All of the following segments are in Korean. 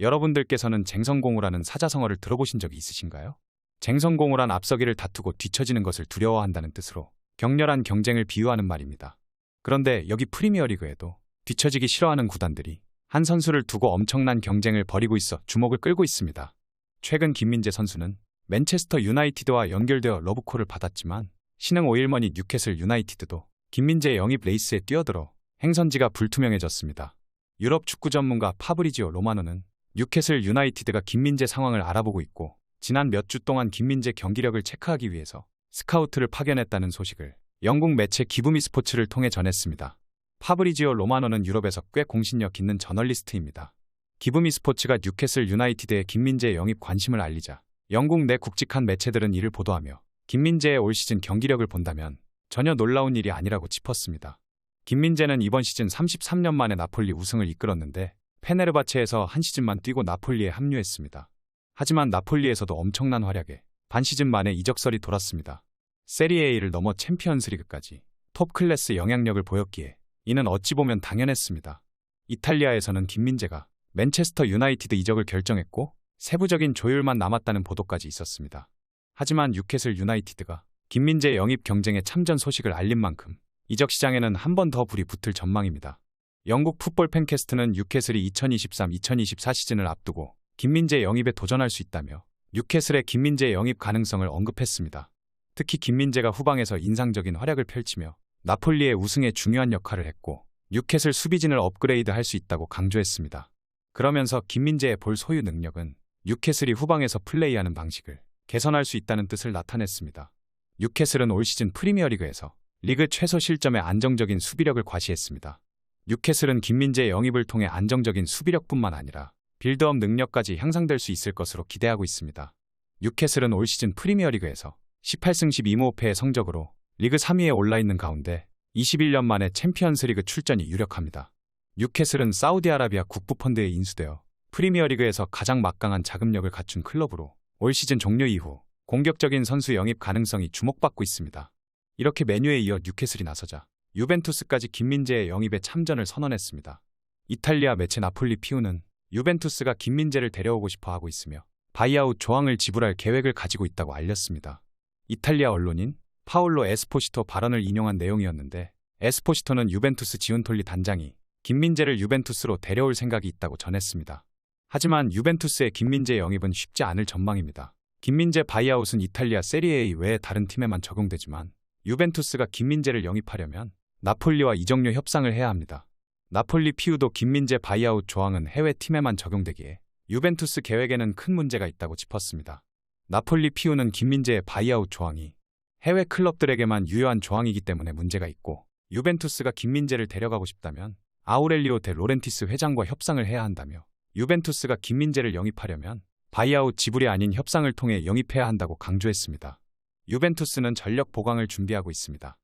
여러분들께서는 쟁성공후라는 사자성어를 들어보신 적이 있으신가요? 쟁성공후란 앞서기를 다투고 뒤처지는 것을 두려워한다는 뜻으로 격렬한 경쟁을 비유하는 말입니다. 그런데 여기 프리미어리그에도 뒤처지기 싫어하는 구단들이 한 선수를 두고 엄청난 경쟁을 벌이고 있어 주목을 끌고 있습니다. 최근 김민재 선수는 맨체스터 유나이티드와 연결되어 러브콜을 받았지만 신흥 오일머니 뉴캐슬 유나이티드도 김민재의 영입 레이스에 뛰어들어 행선지가 불투명해졌습니다. 유럽 축구 전문가 파브리지오 로마노는 뉴캐슬 유나이티드가 김민재 상황을 알아보고 있고 지난 몇 주 동안 김민재 경기력을 체크하기 위해서 스카우트를 파견했다는 소식을 영국 매체 기브미 스포츠를 통해 전했습니다. 파브리지오 로마노는 유럽에서 꽤 공신력 있는 저널리스트입니다. 기브미 스포츠가 뉴캐슬 유나이티드의 김민재의 영입 관심을 알리자 영국 내 굵직한 매체들은 이를 보도하며 김민재의 올 시즌 경기력을 본다면 전혀 놀라운 일이 아니라고 짚었습니다. 김민재는 이번 시즌 33년 만에 나폴리 우승을 이끌었는데 페네르바체에서 한 시즌만 뛰고 나폴리에 합류했습니다. 하지만 나폴리에서도 엄청난 활약에 반 시즌 만에 이적설이 돌았습니다. 세리에A를 넘어 챔피언스리그까지 톱 클래스 영향력을 보였기에 이는 어찌 보면 당연했습니다. 이탈리아에서는 김민재가 맨체스터 유나이티드 이적을 결정했고 세부적인 조율만 남았다는 보도까지 있었습니다. 하지만 뉴캐슬 유나이티드가 김민재 영입 경쟁에 참전 소식을 알린 만큼 이적 시장에는 한 번 더 불이 붙을 전망입니다. 영국 풋볼 팬캐스트는 뉴캐슬이 2023-2024 시즌을 앞두고 김민재 영입에 도전할 수 있다며 뉴캐슬의 김민재 영입 가능성을 언급했습니다. 특히 김민재가 후방에서 인상적인 활약을 펼치며 나폴리의 우승에 중요한 역할을 했고 뉴캐슬 수비진을 업그레이드할 수 있다고 강조했습니다. 그러면서 김민재의 볼 소유 능력은 뉴캐슬이 후방에서 플레이하는 방식을 개선할 수 있다는 뜻을 나타냈습니다. 뉴캐슬은 올 시즌 프리미어리그에서 리그 최소 실점의 안정적인 수비력을 과시했습니다. 뉴캐슬은 김민재 영입을 통해 안정적인 수비력뿐만 아니라 빌드업 능력까지 향상될 수 있을 것으로 기대하고 있습니다. 뉴캐슬은 올 시즌 프리미어리그에서 18승 12무호패의 성적으로 리그 3위에 올라있는 가운데 21년 만에 챔피언스리그 출전이 유력합니다. 뉴캐슬은 사우디아라비아 국부펀드에 인수되어 프리미어리그에서 가장 막강한 자금력을 갖춘 클럽으로 올 시즌 종료 이후 공격적인 선수 영입 가능성이 주목받고 있습니다. 이렇게 맨유에 이어 뉴캐슬이 나서자 유벤투스까지 김민재의 영입에 참전을 선언했습니다. 이탈리아 매체 나폴리 피우는 유벤투스가 김민재를 데려오고 싶어 하고 있으며 바이아웃 조항을 지불할 계획을 가지고 있다고 알렸습니다. 이탈리아 언론인 파올로 에스포시토 발언을 인용한 내용이었는데 에스포시토는 유벤투스 지훈톨리 단장이 김민재를 유벤투스로 데려올 생각이 있다고 전했습니다. 하지만 유벤투스의 김민재 영입은 쉽지 않을 전망입니다. 김민재 바이아웃은 이탈리아 세리에A 외에 다른 팀에만 적용되지만 유벤투스가 김민재를 영입하려면 나폴리와 이적료 협상을 해야 합니다. 나폴리 피우도 김민재 바이아웃 조항은 해외 팀에만 적용되기에 유벤투스 계획에는 큰 문제가 있다고 짚었습니다. 나폴리 피우는 김민재의 바이아웃 조항이 해외 클럽들에게만 유효한 조항이기 때문에 문제가 있고 유벤투스가 김민재를 데려가고 싶다면 아우렐리오 데 로렌티스 회장과 협상을 해야 한다며 유벤투스가 김민재를 영입하려면 바이아웃 지불이 아닌 협상을 통해 영입해야 한다고 강조했습니다. 유벤투스는 전력 보강을 준비하고 있습니다.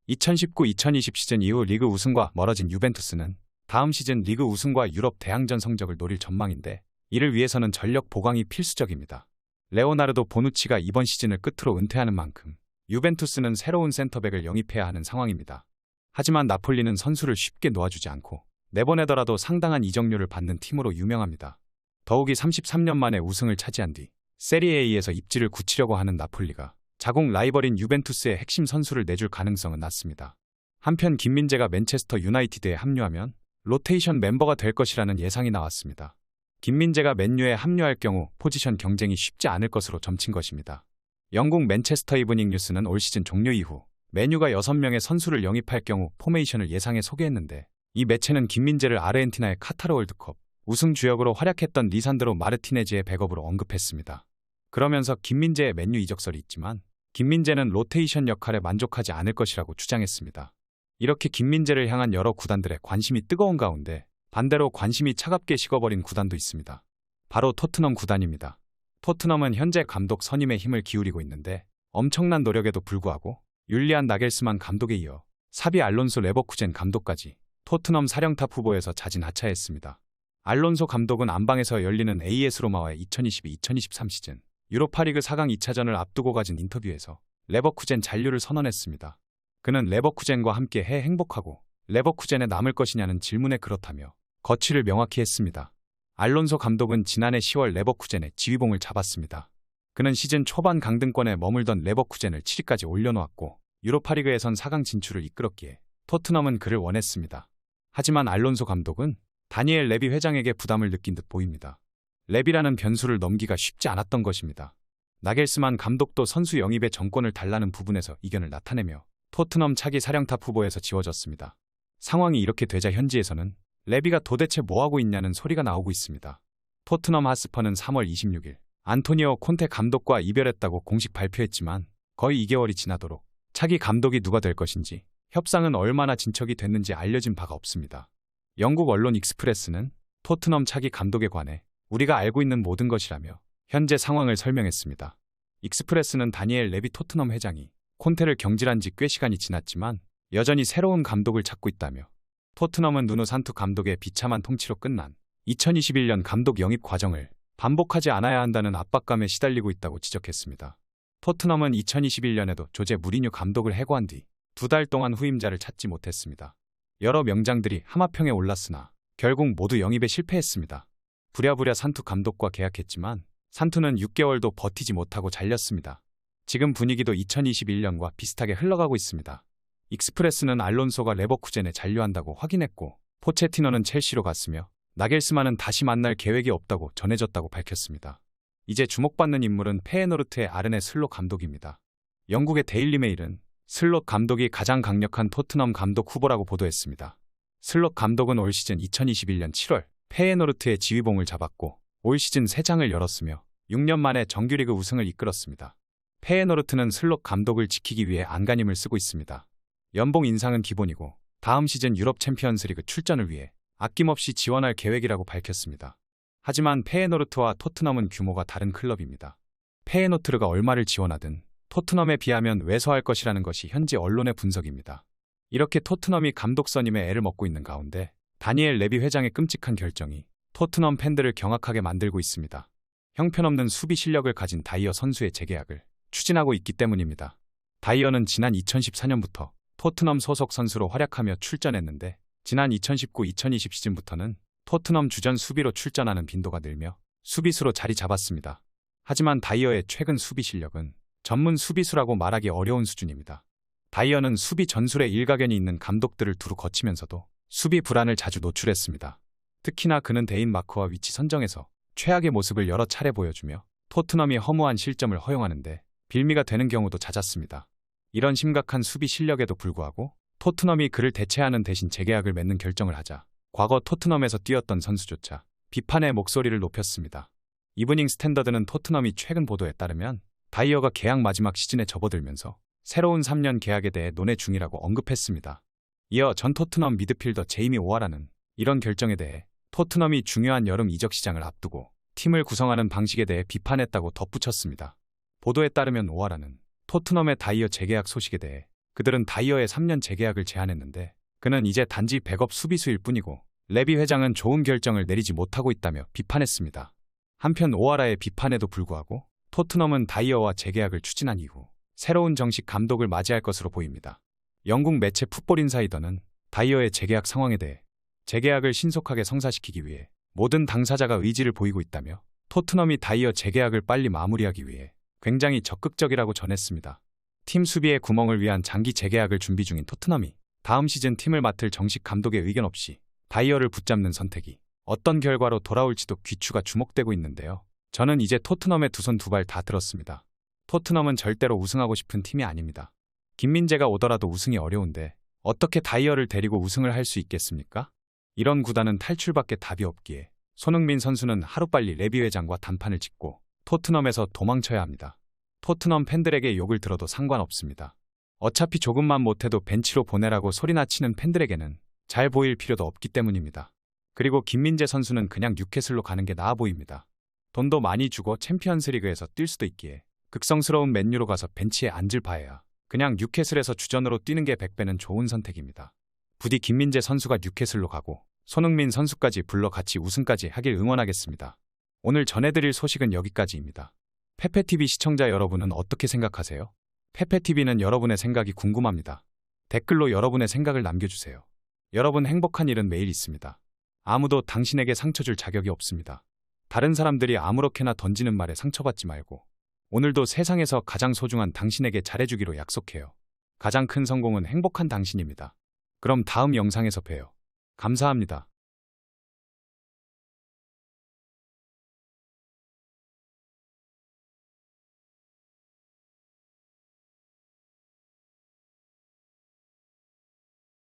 2019-2020 시즌 이후 리그 우승과 멀어진 유벤투스는 다음 시즌 리그 우승과 유럽 대항전 성적을 노릴 전망인데 이를 위해서는 전력 보강이 필수적입니다. 레오나르도 보누치가 이번 시즌을 끝으로 은퇴하는 만큼 유벤투스는 새로운 센터백을 영입해야 하는 상황입니다. 하지만 나폴리는 선수를 쉽게 놓아주지 않고 내보내더라도 상당한 이적료를 받는 팀으로 유명합니다. 더욱이 33년 만에 우승을 차지한 뒤 세리에A에서 입지를 굳히려고 하는 나폴리가 자국 라이벌인 유벤투스의 핵심 선수를 내줄 가능성은 낮습니다. 한편 김민재가 맨체스터 유나이티드에 합류하면 로테이션 멤버가 될 것이라는 예상이 나왔습니다. 김민재가 맨유에 합류할 경우 포지션 경쟁이 쉽지 않을 것으로 점친 것입니다. 영국 맨체스터 이브닝 뉴스는 올 시즌 종료 이후 맨유가 6명의 선수를 영입할 경우 포메이션을 예상해 소개했는데 이 매체는 김민재를 아르헨티나의 카타르 월드컵 우승 주역으로 활약했던 리산드로 마르티네즈의 백업으로 언급했습니다. 그러면서 김민재의 맨유 이적설이 있지만 김민재는 로테이션 역할에 만족하지 않을 것이라고 주장했습니다. 이렇게 김민재를 향한 여러 구단들의 관심이 뜨거운 가운데 반대로 관심이 차갑게 식어버린 구단도 있습니다. 바로 토트넘 구단입니다. 토트넘은 현재 감독 선임에 힘을 기울이고 있는데 엄청난 노력에도 불구하고 율리안 나겔스만 감독에 이어 사비 알론소 레버쿠젠 감독까지 토트넘 사령탑 후보에서 자진하차했습니다. 알론소 감독은 안방에서 열리는 AS 로마와의 2022-2023 시즌 유로파리그 4강 2차전을 앞두고 가진 인터뷰에서 레버쿠젠 잔류를 선언했습니다. 그는 레버쿠젠과 함께 해 행복하고 레버쿠젠에 남을 것이냐는 질문에 그렇다며 거취를 명확히 했습니다. 알론소 감독은 지난해 10월 레버쿠젠의 지휘봉을 잡았습니다. 그는 시즌 초반 강등권에 머물던 레버쿠젠을 7위까지 올려놓았고 유로파리그에선 4강 진출을 이끌었기에 토트넘은 그를 원했습니다. 하지만 알론소 감독은 다니엘 레비 회장에게 부담을 느낀 듯 보입니다. 레비라는 변수를 넘기가 쉽지 않았던 것입니다. 나겔스만 감독도 선수 영입의 정권을 달라는 부분에서 이견을 나타내며 토트넘 차기 사령탑 후보에서 지워졌습니다. 상황이 이렇게 되자 현지에서는 레비가 도대체 뭐하고 있냐는 소리가 나오고 있습니다. 토트넘 하스퍼는 3월 26일 안토니오 콘테 감독과 이별했다고 공식 발표했지만 거의 2개월이 지나도록 차기 감독이 누가 될 것인지 협상은 얼마나 진척이 됐는지 알려진 바가 없습니다. 영국 언론 익스프레스는 토트넘 차기 감독에 관해 우리가 알고 있는 모든 것이라며 현재 상황을 설명했습니다. 익스프레스는 다니엘 레비 토트넘 회장이 콘테를 경질한 지 꽤 시간이 지났지만 여전히 새로운 감독을 찾고 있다며 토트넘은 누누 산투 감독의 비참한 통치로 끝난 2021년 감독 영입 과정을 반복하지 않아야 한다는 압박감에 시달리고 있다고 지적했습니다. 토트넘은 2021년에도 조제 무리뉴 감독을 해고한 뒤 2달 동안 후임자를 찾지 못했습니다. 여러 명장들이 하마평에 올랐으나 결국 모두 영입에 실패했습니다. 부랴부랴 산투 감독과 계약했지만 산투는 6개월도 버티지 못하고 잘렸습니다. 지금 분위기도 2021년과 비슷하게 흘러가고 있습니다. 익스프레스는 알론소가 레버쿠젠에 잔류한다고 확인했고 포체티노는 첼시로 갔으며 나겔스만은 다시 만날 계획이 없다고 전해졌다고 밝혔습니다. 이제 주목받는 인물은 페에노르트의 아르네 슬롯 감독입니다. 영국의 데일리 메일은 슬롯 감독이 가장 강력한 토트넘 감독 후보라고 보도했습니다. 슬롯 감독은 올 시즌 2021년 7월 페에노르트의 지휘봉을 잡았고 올 시즌 3장을 열었으며 6년 만에 정규리그 우승을 이끌었습니다. 페에노르트는 슬롯 감독을 지키기 위해 안간힘을 쓰고 있습니다. 연봉 인상은 기본이고 다음 시즌 유럽 챔피언스리그 출전을 위해 아낌없이 지원할 계획이라고 밝혔습니다. 하지만 페에노르트와 토트넘은 규모가 다른 클럽입니다. 페에노르트가 얼마를 지원하든 토트넘에 비하면 왜소할 것이라는 것이 현지 언론의 분석입니다. 이렇게 토트넘이 감독 선임에 애를 먹고 있는 가운데 다니엘 레비 회장의 끔찍한 결정이 토트넘 팬들을 경악하게 만들고 있습니다. 형편없는 수비 실력을 가진 다이어 선수의 재계약을 추진하고 있기 때문입니다. 다이어는 지난 2014년부터 토트넘 소속 선수로 활약하며 출전했는데 지난 2019-2020 시즌부터는 토트넘 주전 수비로 출전하는 빈도가 늘며 수비수로 자리 잡았습니다. 하지만 다이어의 최근 수비 실력은 전문 수비수라고 말하기 어려운 수준입니다. 다이어는 수비 전술에 일가견이 있는 감독들을 두루 거치면서도 수비 불안을 자주 노출했습니다. 특히나 그는 대인 마크와 위치 선정에서 최악의 모습을 여러 차례 보여주며 토트넘이 허무한 실점을 허용하는데 빌미가 되는 경우도 잦았습니다. 이런 심각한 수비 실력에도 불구하고 토트넘이 그를 대체하는 대신 재계약을 맺는 결정을 하자 과거 토트넘에서 뛰었던 선수조차 비판의 목소리를 높였습니다. 이브닝 스탠더드는 토트넘이 최근 보도에 따르면 다이어가 계약 마지막 시즌에 접어들면서 새로운 3년 계약에 대해 논의 중이라고 언급했습니다. 이어 전 토트넘 미드필더 제이미 오하라는 이런 결정에 대해 토트넘이 중요한 여름 이적 시장을 앞두고 팀을 구성하는 방식에 대해 비판했다고 덧붙였습니다. 보도에 따르면 오하라는 토트넘의 다이어 재계약 소식에 대해 그들은 다이어의 3년 재계약을 제안했는데 그는 이제 단지 백업 수비수일 뿐이고 레비 회장은 좋은 결정을 내리지 못하고 있다며 비판했습니다. 한편 오하라의 비판에도 불구하고 토트넘은 다이어와 재계약을 추진한 이후 새로운 정식 감독을 맞이할 것으로 보입니다. 영국 매체 풋볼 인사이더는 다이어의 재계약 상황에 대해 재계약을 신속하게 성사시키기 위해 모든 당사자가 의지를 보이고 있다며 토트넘이 다이어 재계약을 빨리 마무리하기 위해 굉장히 적극적이라고 전했습니다. 팀 수비의 구멍을 위한 장기 재계약을 준비 중인 토트넘이 다음 시즌 팀을 맡을 정식 감독의 의견 없이 다이어를 붙잡는 선택이 어떤 결과로 돌아올지도 귀추가 주목되고 있는데요. 저는 이제 토트넘의 두 손 두 발 다 들었습니다. 토트넘은 절대로 우승하고 싶은 팀이 아닙니다. 김민재가 오더라도 우승이 어려운데 어떻게 다이어를 데리고 우승을 할 수 있겠습니까? 이런 구단은 탈출밖에 답이 없기에 손흥민 선수는 하루빨리 레비 회장과 단판을 짓고 토트넘에서 도망쳐야 합니다. 토트넘 팬들에게 욕을 들어도 상관없습니다. 어차피 조금만 못해도 벤치로 보내라고 소리나 치는 팬들에게는 잘 보일 필요도 없기 때문입니다. 그리고 김민재 선수는 그냥 뉴캐슬로 가는 게 나아 보입니다. 돈도 많이 주고 챔피언스리그에서 뛸 수도 있기에 극성스러운 맨유로 가서 벤치에 앉을 바에야 그냥 뉴캐슬에서 주전으로 뛰는 게 100배는 좋은 선택입니다. 부디 김민재 선수가 뉴캐슬로 가고 손흥민 선수까지 불러 같이 우승까지 하길 응원하겠습니다. 오늘 전해드릴 소식은 여기까지입니다. 페페TV 시청자 여러분은 어떻게 생각하세요? 페페TV는 여러분의 생각이 궁금합니다. 댓글로 여러분의 생각을 남겨주세요. 여러분 행복한 일은 매일 있습니다. 아무도 당신에게 상처 줄 자격이 없습니다. 다른 사람들이 아무렇게나 던지는 말에 상처받지 말고 오늘도 세상에서 가장 소중한 당신에게 잘해주기로 약속해요. 가장 큰 성공은 행복한 당신입니다. 그럼 다음 영상에서 봬요. 감사합니다.